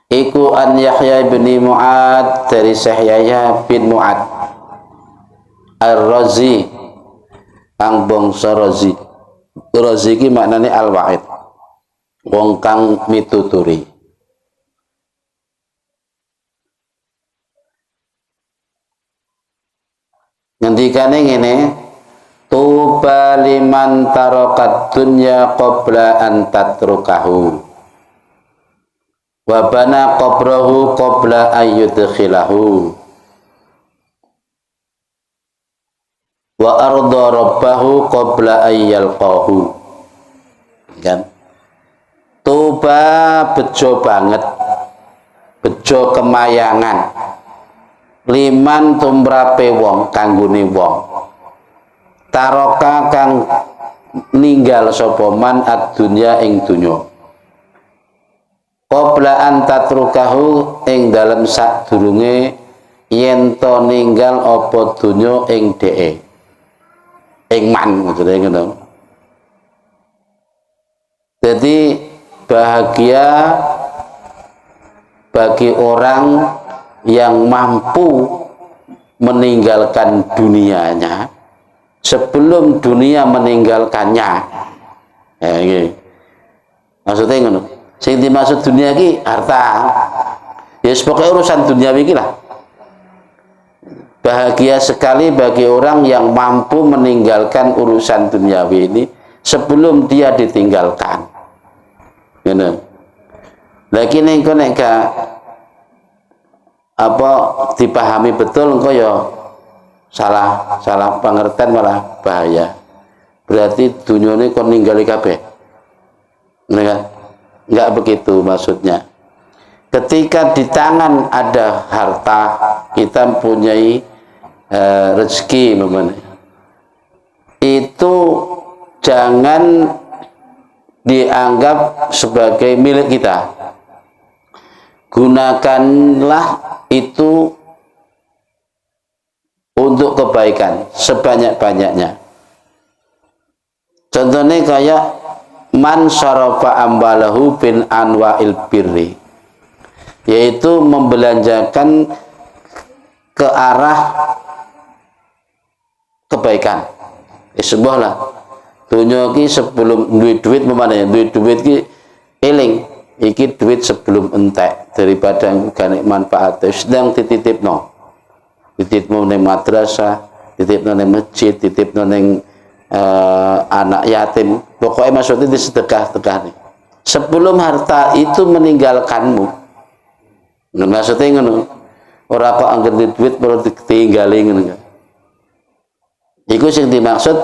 Iku an Yahya bin Mu'ad dari Syekh Yahya bin Mu'ad Ar-Razi ang bangsa Razi. Razi iki maknane al-wa'id, wong kang mituturi. Ngendikane ngene, tuba liman tarakat dunya qabla an tatrukahu wa bana qabrahu qabla ayyudkhilahu wa arda rabbahu qabla ayyalqahu. Kan tuba bejo banget, bejo kemayangan liman tumrape wong kanggone wong taroka kang ninggal sapa man ad-dunya ing dunya qabla an tatrukahu ing dalem sadurunge yen to ninggal apa dunya ing dheke ing man maksudnya ngono. Jadi bahagia bagi orang yang mampu meninggalkan dunianya sebelum dunia meninggalkannya. Ya, gitu. Maksudnya ngono. Sing dimaksud dunia iki harta. Ya pokoknya urusan dunia iki lah. Bahagia sekali bagi orang yang mampu meninggalkan urusan duniawi ini sebelum dia ditinggalkan. Ngono. Lagi nek apa dipahami betul engko ya salah pengertian malah bahaya. Berarti dunia ini kon ninggali kabeh. Enggak begitu maksudnya. Ketika di tangan ada harta, kita mempunyai rezeki memang. Itu jangan dianggap sebagai milik kita. Gunakanlah itu untuk kebaikan sebanyak-banyaknya. Contohnya kayak man syarafa ambalahu bin anwa'il birri, yaitu membelanjakan ke arah kebaikan. Sebuah lah dunia ki sebelum duit memana duit ki eling iki duit sebelum entek daripada gak manfaat sedang dititipno ning madrasah, titipno ning masjid, titipno ning anak yatim, pokoknya maksudnya di sedekah nih sebelum harta itu meninggalkanmu. Maksudnya ngono, ora kok angger duit perlu ditinggali ngono. Iku sing dimaksud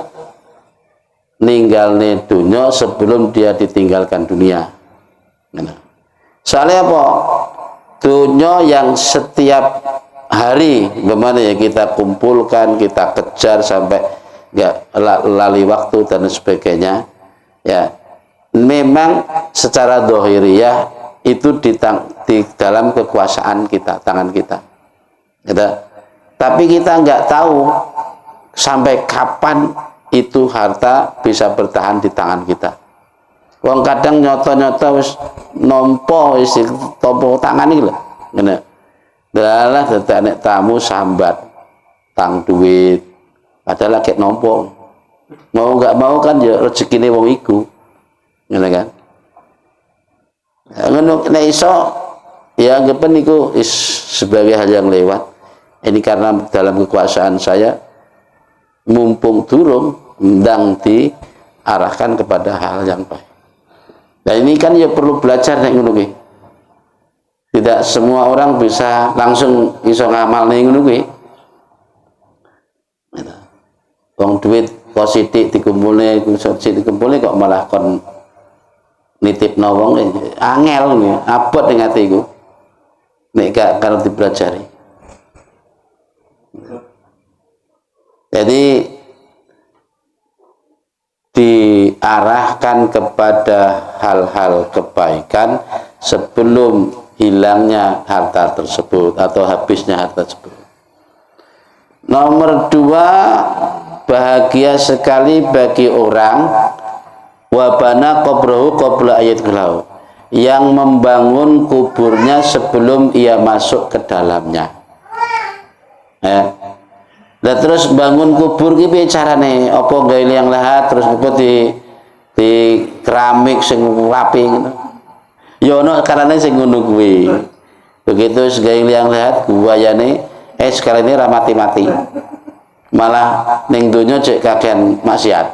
ninggalne dunia sebelum dia ditinggalkan dunia. Soalnya apa? Dunia yang setiap hari bagaimana ya kita kumpulkan, kita kejar sampai nggak lali waktu dan sebagainya. Ya, memang secara dohiriyah itu di dalam kekuasaan kita, tangan kita. Gitu. Tapi kita nggak tahu sampai kapan itu harta bisa bertahan di tangan kita. Wong kadang nyoto-nyoto wis nampa wis tompo tangan iki lho. Ngene. Dalah dadak nek tamu sambat tang duit. Padahal lagi nampa. Mau enggak mau kan ya rezekine wong iku. Ngene kan. Ngono nek iso ya anggapan niku sebagai hal yang lewat. Ini karena dalam kekuasaan saya mumpung durung ndang diarahkan kepada hal yang baik. Nah ini kan ya perlu belajar nek ngono kuwi. Tidak semua orang bisa langsung iso ngamal ning ngono kuwi. Wong duit kok sithik dikumpulne kok malah kon nitipno wong angel ngene, abot ning ati iku. Nek gak kalau dipelajari. Jadi diarahkan kepada hal-hal kebaikan sebelum hilangnya harta tersebut atau habisnya harta tersebut. Nomor 2, bahagia sekali bagi orang wabana qabrahu qabla ayat gelau, yang membangun kuburnya sebelum ia masuk ke dalamnya. Ya. Dan terus bangun kubur ki piye carane? Apa gawe liang lahat terus apa di keramik sing rapi ngono. Ya ono karane sing ngono kuwi. Begitu gawe liang lahat guayane sekali ini ra mati-mati. Malah ning donya cek kakean maksiat.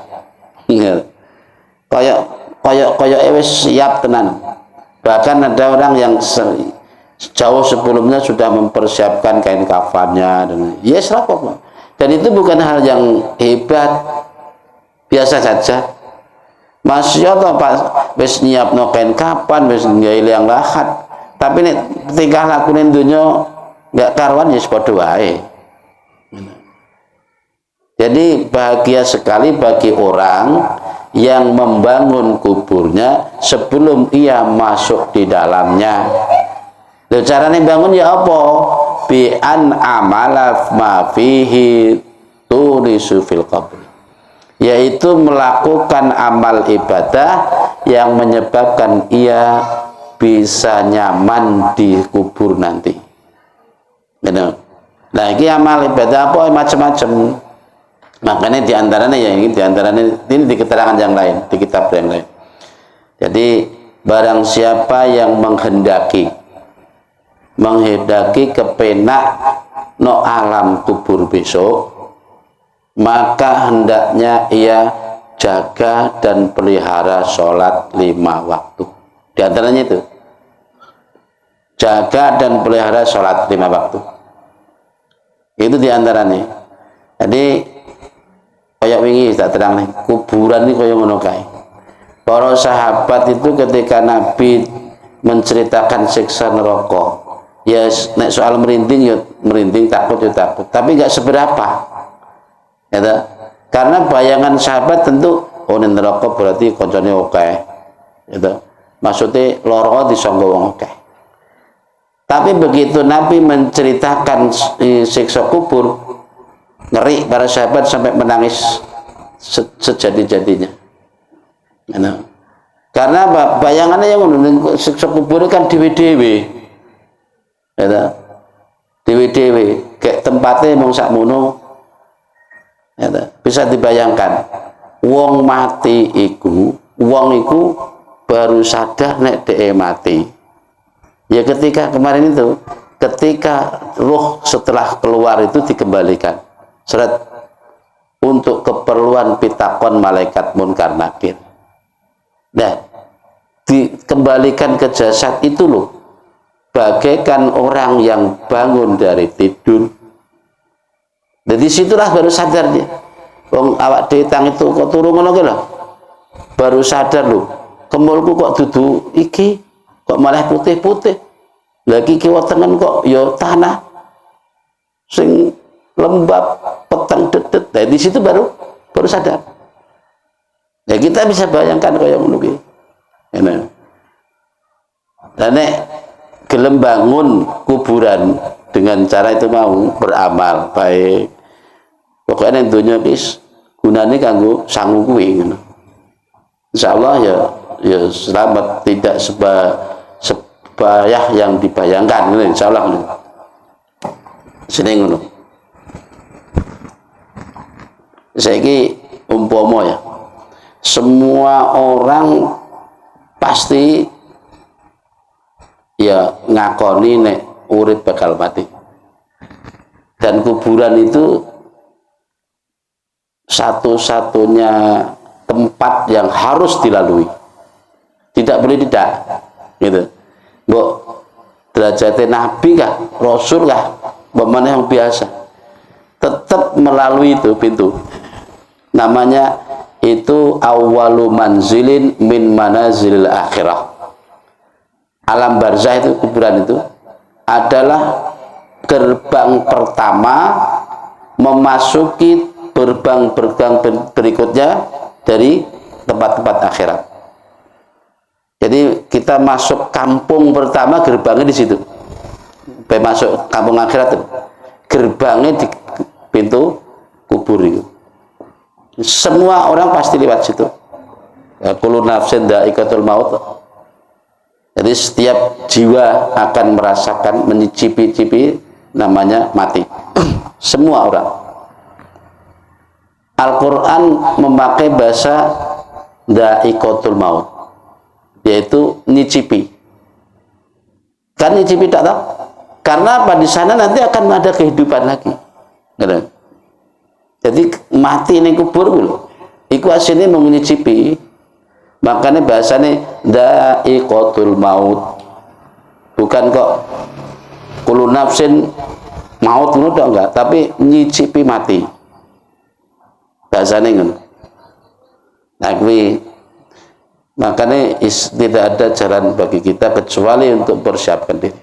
Kayak wis siap tenan. Bahkan ada orang yang jauh sebelumnya sudah mempersiapkan kain kafannya dan yes apa. Dan itu bukan hal yang hebat, biasa saja. Masya Allah pas wis nyiapno kain kafan, wis nggawe liang lahat, tapi nek tingkah lakune dunya enggak karuan ya padha wae. Jadi bahagia sekali bagi orang yang membangun kuburnya sebelum ia masuk di dalamnya. Lho carane bangun ya apa? Bi an amala ma fihi turisu fil qabr. Yaitu melakukan amal ibadah yang menyebabkan ia bisa nyaman di kubur nanti. Nah, ini amal ibadah apa macam-macam. Makanya diantaranya ya ini diantaranya ini di keterangan yang lain, di kitab yang lain. Jadi barang siapa yang menghendaki kepenak no alam kubur besok, maka hendaknya ia jaga dan pelihara sholat 5 waktu. Di antaranya itu jaga dan pelihara sholat 5 waktu. Itu di antaranya. Jadi kayak wingi tak terang nih, kuburan ini kayak ngono kae. Para sahabat itu ketika Nabi menceritakan siksa neraka, ya nek soal merinding ya merinding, takut ya takut, tapi nggak seberapa. Ya, karena bayangan sahabat tentu oh ning neraka berarti koncone akeh. Gitu. Maksudnya loro disangka wong akeh. Tapi begitu Nabi menceritakan siksa kubur, ngeri para sahabat sampai menangis sejadi-jadinya. Nah, karena bayangannya yang siksa kubur kan dewe-dewe, ya, dewe-dewe, kayak tempatnya mung sakmono, ya, bisa dibayangkan. Wong mati iku, wong iku baru sadar nek dhek mati. Ya ketika kemarin itu, ketika ruh setelah keluar itu dikembalikan. Seret untuk keperluan pitakon malaikat munkar nakir. Nah, dikembalikan ke jasad itu loh, bagaikan orang yang bangun dari tidur. Jadi situlah baru sadar dia. Wong awak detang itu kok turu ngono ki lho. Baru sadar loh, kemulku kok dudu iki, kok malah putih-putih. Lagi kiwa tengen kok ya tanah sing lembab, peteng dedet. Nah, di situ baru sadar. Ya kita bisa bayangkan kayak ngono ki. Ngene. Dan nek gelem bangun kuburan dengan cara itu mau beramal baik. Pokoknya ning donya wis gunane kanggo sangu kuwi ngono. Insyaallah ya selamat, tidak sebayah yang dibayangkan ngono insyaallah ngono. Sini ngono. Saiki umpama ya, semua orang pasti ya ngakoni nek urip bakal mati, dan kuburan itu satu-satunya tempat yang harus dilalui, tidak boleh tidak gitu. Mbok derajatnya nabi kah, rasul kah, bagaimana yang biasa, tetap melalui itu pintu. Namanya itu awwalu manzilin min manazilil akhirah. Alam barzah itu, kuburan itu adalah gerbang pertama memasuki gerbang-gerbang berikutnya dari tempat-tempat akhirat. Jadi kita masuk kampung pertama, gerbangnya di situ. Masuk kampung akhirat itu, gerbangnya di pintu kubur itu. Semua orang pasti lewat situ. Ya, kullu nafsin dha'iqatul maut. Jadi setiap jiwa akan merasakan, mencicipi namanya mati. Semua orang. Al-Quran memakai bahasa dha'iqatul maut, yaitu nyicipi. Kan nyicipi tak tahu? Karena apa? Di sana nanti akan ada kehidupan lagi. Jadi mati ini kubur dulu. Iku aslinya mau nyicipi. Makanya bahasanya dha'iqatul maut. Bukan kok kullu nafsin maut enggak, tapi nyicipi mati. Bahasanya ngono. Nah, makanya tidak ada jalan bagi kita kecuali untuk persiapkan diri.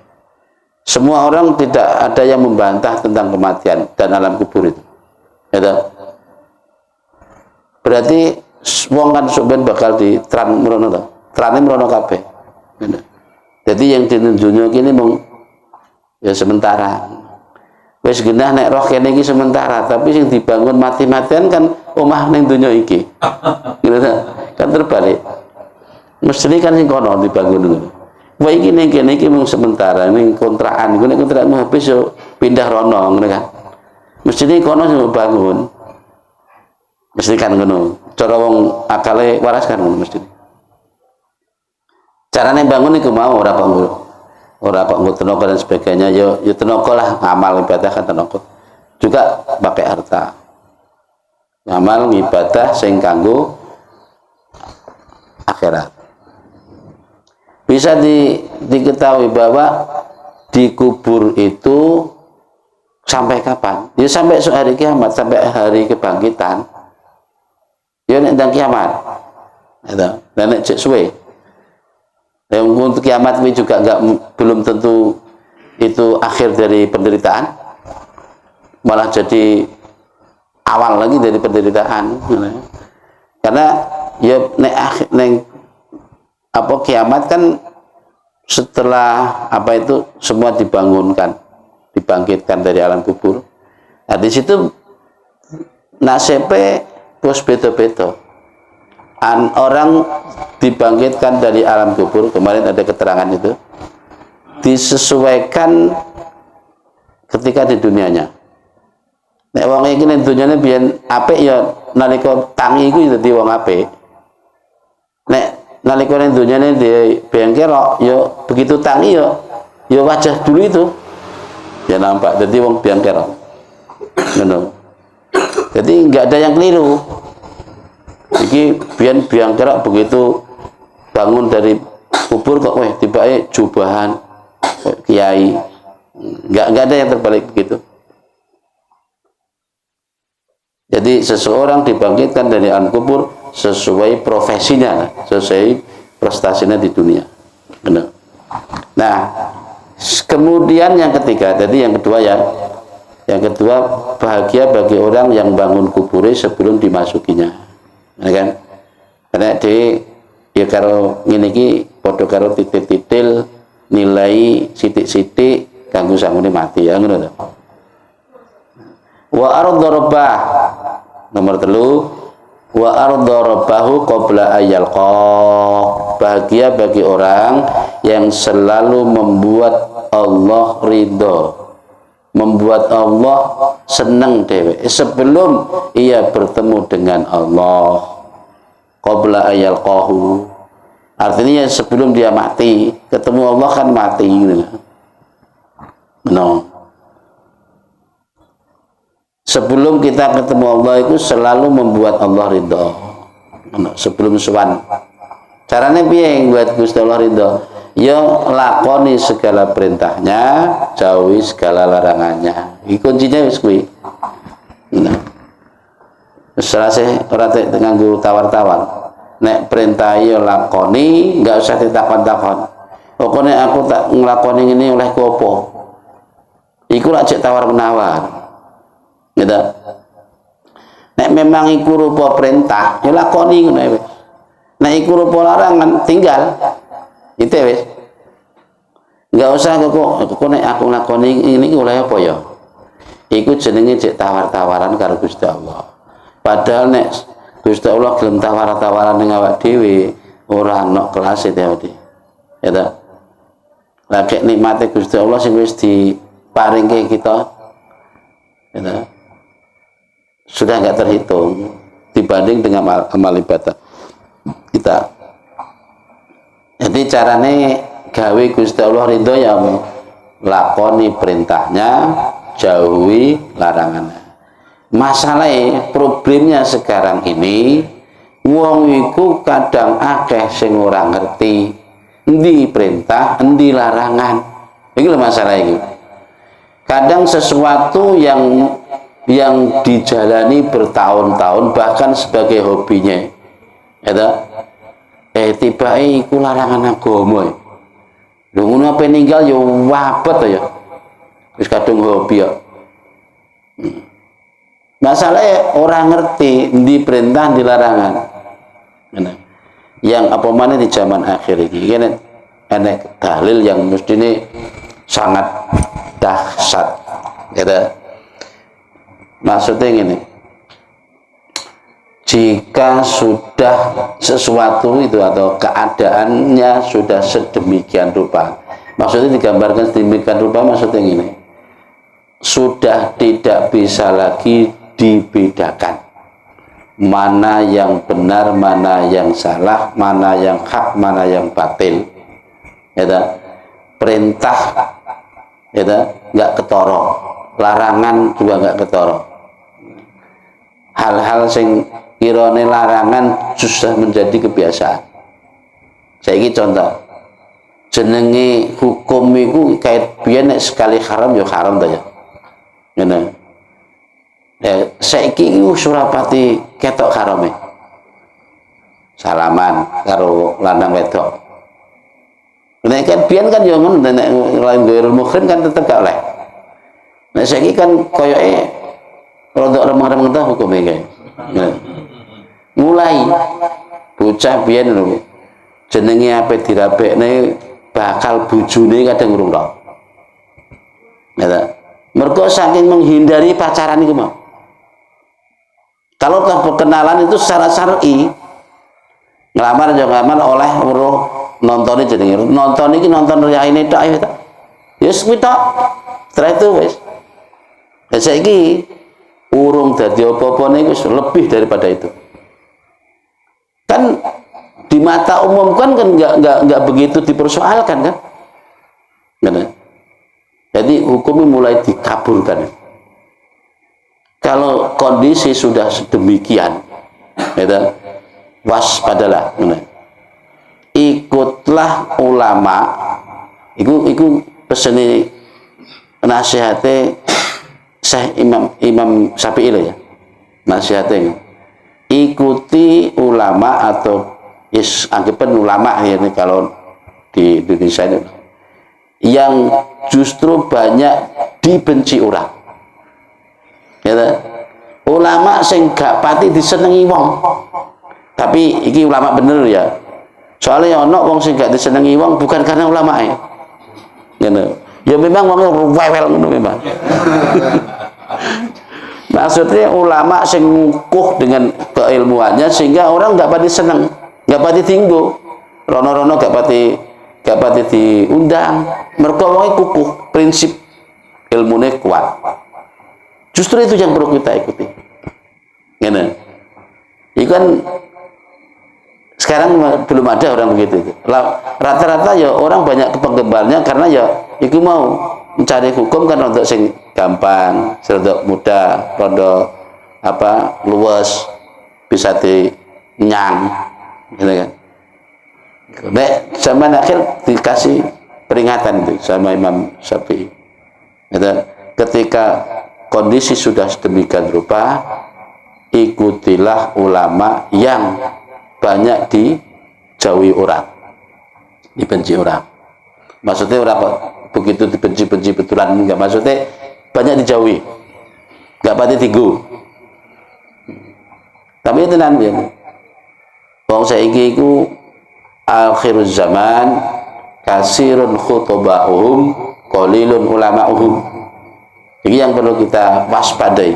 Semua orang tidak ada yang membantah tentang kematian dan alam kubur itu. Gitu. Berarti wong kan sebenarnya bakal di tran merono to. Trane merono kabeh. Gitu. Jadi yang ditunjuk ini mung ya sementara. Wis genah nek roh kene iki sementara, tapi sing dibangun mati-matian kan omah ning donya iki. Gitu kan terbalik. Mesti kan sing kono dibangun ngono. Wah iki ning kene iki mung sementara, ning kontrakan iku nek kontrakmu habis yo pindah rono ngono kan. Mesti kono sing bangun. Mesti kan ngono. Cara wong akale waras kan ngono mesti. Carane bangun iku mau ora kok nggo tenaga dan sebagainya, yo tenaga lah, ngamal ibadah kan tenaga. Juga pakai harta. Ngamal ibadah sing kanggo akhirat. Bisa diketahui bahwa di kubur itu sampai kapan? Ya sampai hari kiamat, sampai hari kebangkitan. Ya nek ndang kiamat. Itu, nek cek suwe. Yang untuk kiamat ini juga belum tentu itu akhir dari penderitaan, malah jadi awal lagi dari penderitaan. Karena ya kiamat kan setelah apa itu semua dibangunkan, dibangkitkan dari alam kubur. Nah di situ nasibnya terus beda-beda. Orang dibangkitkan dari alam kubur, kemarin ada keterangan itu, disesuaikan ketika di dunianya. Nek wong iki ning dunyane biyen apik ya nalika tangi iku dadi wong apik. Nek nalika ning dunyane di bengkerok ya begitu tangi ya wajah dulu itu ya nampak dadi wong bengkerok. Ngono. Jadi enggak ada yang keliru. Iki biang kerak begitu bangun dari kubur kok tiba-tiba jubahan kiai, nggak ada yang terbalik begitu. Jadi seseorang dibangkitkan dari alam kubur sesuai profesinya, sesuai prestasinya di dunia. Benar. Nah, kemudian yang ketiga, jadi yang kedua bahagia bagi orang yang bangun kuburnya sebelum dimasukinya. Ya kan? Karena ya karo ngene iki padha karo titil-titil nilai sithik-sithik kanggo sangune mati ya ngono to. Wa ardharabah nomor 3 wa ardharabahu qabla ayyalqa, bahagia bagi orang yang selalu membuat Allah ridho, membuat Allah senang dewe sebelum ia bertemu dengan Allah. Qabla ayyalqahu, artinya sebelum dia mati, ketemu Allah kan mati gitu. No. Sebelum kita ketemu Allah itu selalu membuat Allah ridho. No. Sebelum sowan. Caranya piye buat Gusti Allah ridho? Ya lakoni segala perintahnya, jauhi segala larangannya. Iki kuncinya wis kuwi. Nah. Selesai ora nganggo tawar-tawar. Nek perintah ya lakoni, enggak usah ditakon-takon. Pokoknya aku tak nglakoni ngene oleh ku apa? Iku lak cek tawar-menawar. Gitu. Nek memang iku rupa perintah, ya lakoni ngono wis. Nek iku rupa larangan, tinggal. Itu wis. Enggak usah kok nek aku nglakoni ini oleh apa ya? Iku jenenge cek tawar-tawaran karo Gusti Allah. Padahal nek Gusti Allah gelem tawar-tawaran ning awak dhewe ora ana kelas e. Ya ta? lagi nikmate Gusti Allah sing wis diparingke kita gitu, sudah nggak terhitung dibanding dengan amal ibadah kita. Jadi carane gawe Gusti Allah ridho ya lakoni perintahnya, jauhi larangannya. Masalahnya problemnya sekarang ini wong iku kadang akeh sing ora ngerti endi perintah, endi larangan. Iki lho masalah iki. Kadang sesuatu yang dijalani bertahun-tahun bahkan sebagai hobinya. Ya tiba iku larangan agama. Lho ngono apa ninggal ya wabet ya. Wis kadung hobi ya. Masalahnya orang ngerti di perintah di larangan. Yang apa mana di zaman akhir ini kan enek dalil yang mesti ini sangat dahsyat. Gitu. Maksudnya gini, jika sudah sesuatu itu atau keadaannya sudah sedemikian rupa, maksudnya digambarkan sedemikian rupa, maksudnya gini, sudah tidak bisa lagi dibedakan mana yang benar, mana yang salah, mana yang hak, mana yang batil. Ya, perintah ya nggak ketoro, larangan juga nggak ketoro. Hal-hal sing kirane larangan susah menjadi kebiasaan. Saiki contoh, jenenge hukum iku kait biyen nek sekali haram ya haram ta ya. Ngene. Saiki iku Surapati ketok harame. Salaman karo lanang wedok. Nek kan biyen kan ya ngono nek lain ghairul muhrim kan tetep gak oleh. Nek saiki kan koyoke rodok remeng-remeng ta hukume kae. Mulai bocah biyen lho jenenge ape dirabekne bakal bojone kadang urung tok. Ya. Mergo saking menghindari pacaran iku mau. Kalau toh perkenalan itu secara syar'i ngelamar aja ngelamar oleh uruh nontoni jenenge. Nonton iki nonton riyaine tok ayo ta. Ya wis kuwi tok. Setelah itu wis. Ya saiki urung dadi apa-apa niku lebih daripada itu. Kan di mata umum kan enggak begitu dipersoalkan kan? Benar. Jadi hukumnya mulai dikaburkan. Kalau kondisi sudah sedemikian, ya, waspadalah. Benar. Ikutlah ulama. Iku peseni nasihate Syekh Imam Syafi'i ya. Nasihatnya. Ikuti ulama atau anggapan ulama ya ini kalau di Indonesia ini yang justru banyak dibenci orang. Ya, ulama sing gak pati disenengi wong. Tapi iki ulama bener ya. Soalnya ono wong sing gak disenengi wong bukan karena ulama ya. Ya memang wongnya rewel ngono memang. Maksudnya ulama sing ngukuh dengan keilmuannya sehingga orang gak pati seneng, gak pati tinggu. Rono-rono gak pati diundang. Mergo wong kukuh, prinsip ilmunya kuat. Justru itu yang perlu kita ikuti. Ngene. Itu kan sekarang belum ada orang begitu. Rata-rata ya orang banyak penggemarnya karena ya iku mau mencari hukum kan untuk sing gampang, sedok mudah, rondo apa luwes bisa dinyang, gitu kan. Nek zaman akhir dikasih peringatan itu sama Imam Syafi'i. Gitu. Ketika kondisi sudah sedemikian rupa, ikutilah ulama yang banyak dijauhi orang, dibenci orang. Maksudnya orang begitu dibenci-benci betulan enggak, maksudnya banyak dijauhi, enggak pati tinggu. Tapi itu nanti wong saiki iku akhirul zaman kasirun khutbahum qalilun ulama'uhum. Ini yang perlu kita waspadai.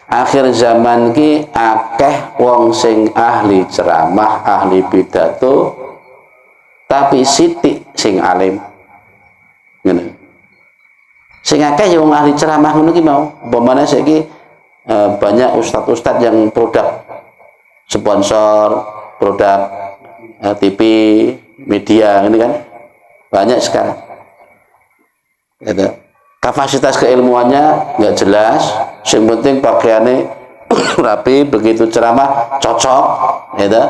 Akhir zaman ki akeh wong sing ahli ceramah, ahli pidato, tapi sithik sing alim. Sing akeh ya wong ahli ceramah ngono ki mau. Umpamane saiki banyak ustadz-ustadz yang produk sponsor, produk TV, media ini kan banyak sekarang. Gitu. Kapasitas keilmuannya nggak jelas, yang penting pakaiannya rapi, begitu ceramah cocok, gitu.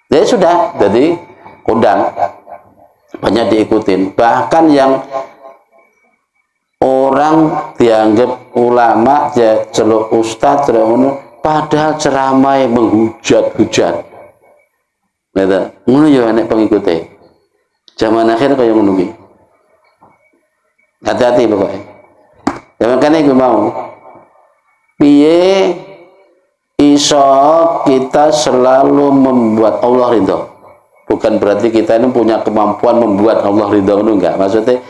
Jadi sudah, jadi kondang banyak diikutin. Bahkan yang orang dianggap ulama, ya celuk ustadz, padahal ceramah menghujat-hujat. Gitu. Ngono ya nek pengikutnya. Zaman akhir kaya ngono ki. Hati-hati pokoknya. Ya makanya gue mau piye iso kita selalu membuat Allah ridho. Bukan berarti kita ini punya kemampuan membuat Allah ridho, enggak. Maksudnya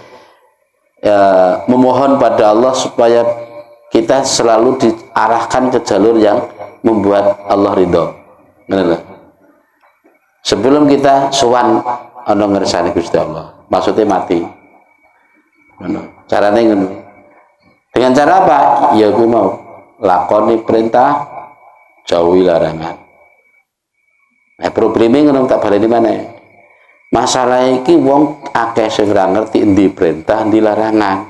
ya, memohon pada Allah supaya kita selalu diarahkan ke jalur yang membuat Allah ridho. Benar. Sebelum kita sowan ana ngersane Gusti Allah, maksudnya mati. Caranya ngono. Dengan cara apa? Ya gue mau lakoni perintah, jauhi larangan. Nah, problemnya ngono tak balik di mana? Masalah iki wong akeh sing ora ngerti endi perintah, endi larangan.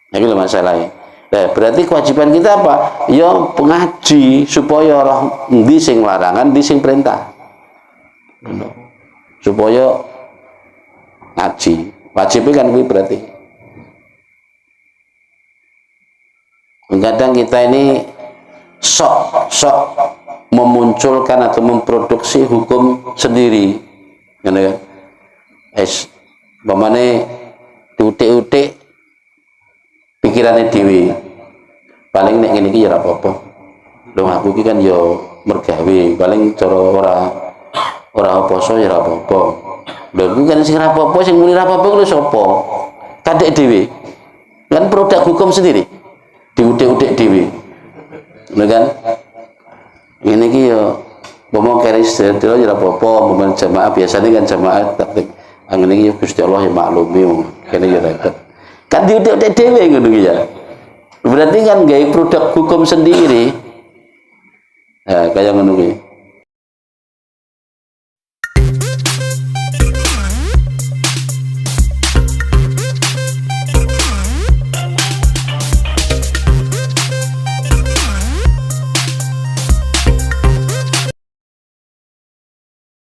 Iki lho masalahnya. Nah, berarti kewajiban kita apa? Ya pengaji supaya roh endi sing larangan, endi sing perintah. Supaya ngaji. Wajibnya kan kuwi berarti. Kadang kita ini sok memunculkan atau memproduksi hukum sendiri, kan? Bagaimana diutik-utik pikirannya dewi. Paling nek ngene iki ya ora apa-apa. Lho aku iki kan ya mergawe, paling cara ora apa-apa ya ora apa-apa. Lho iku kan sing ora apa-apa, sing muni ora apa-apa ku sapa? Kadek dewi. Kan produk hukum sendiri. Diudik-udik dewi, kan? Ini ki yo, ngomong keris delo ya apa-apa, momen jamaah biasanya kan jamaah taktik. Angin ini Gusti Allah yang maklumi, kene ya repot. Kan diudik-udik dewi ngono ki ya. Berarti kan gawe produk hukum sendiri. Ya, kayak ngono ki.